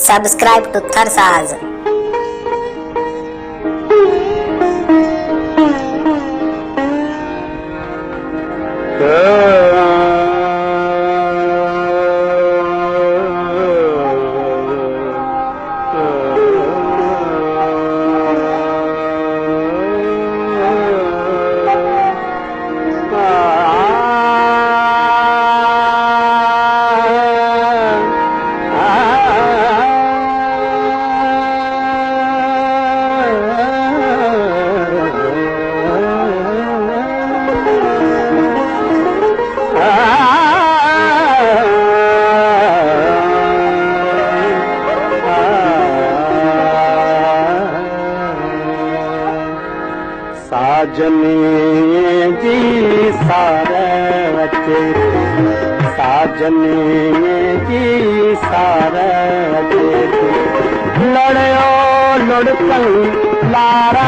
Subscribe to Tharsaz. साजनी जी सारे बच्चे साजनी जी सारे बच्चे लड़ो लुड़कन लारा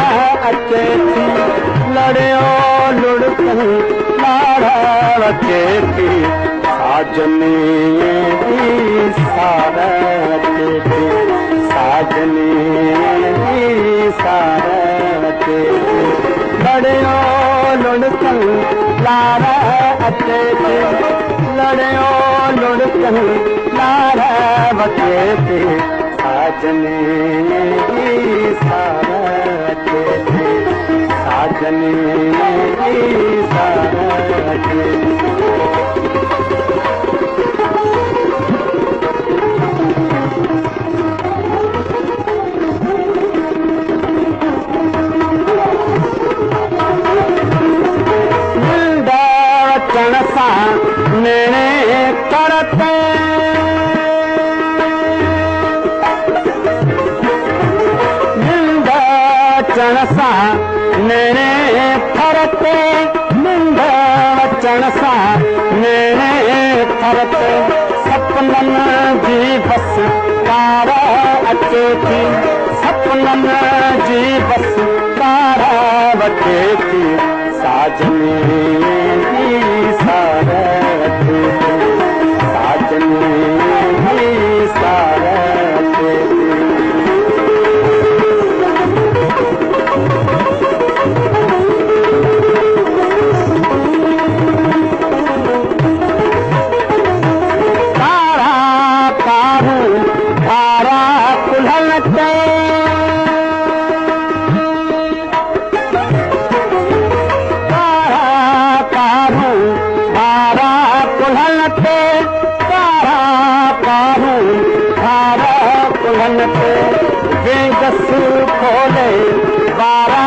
अचे थी लड़ो लुड़कन लारा अचे थी साजनी जी सारे बच्चे थी साजनी जी सारे बच्चे लड़ो लुड़कन लारा अचे थे लड़ो लुड़कन लारा बचे थे साजनी जी सारा अचे थे साजनी जी सारा अचे नेने करते निंदा चणसा नेने करते निंदा चणसा नेने करते सपनन जी बस तारा अचे थी सपनन जी बस तारा बचे थी साजनी जी सारा साजनी जी सारा तारा कारू तारा कुल्हते वे दस खोले बारा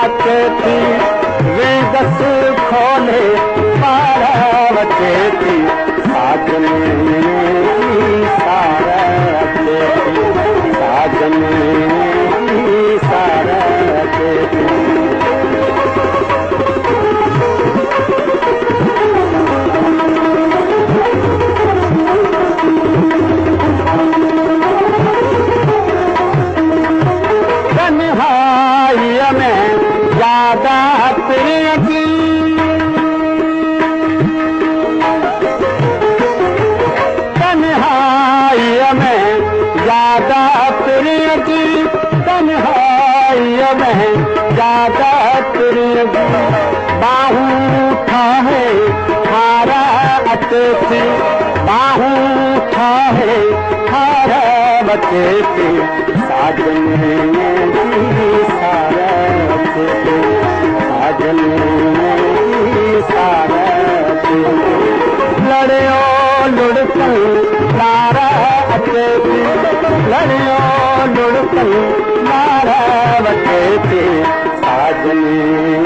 अचे थी वे दस खोले बारा बचे थी साजनी सारा अचे थी साजनी सारा अचे थी बाहू ठाहे हारा अचे थी बाहू ठाहे हारा बचे थी साजनी सारा अचे थी साजनी सारा अचे लड़ो लुड़कन लारा अचे थी लड़ो लुड़कन लारा बचे थी साजनी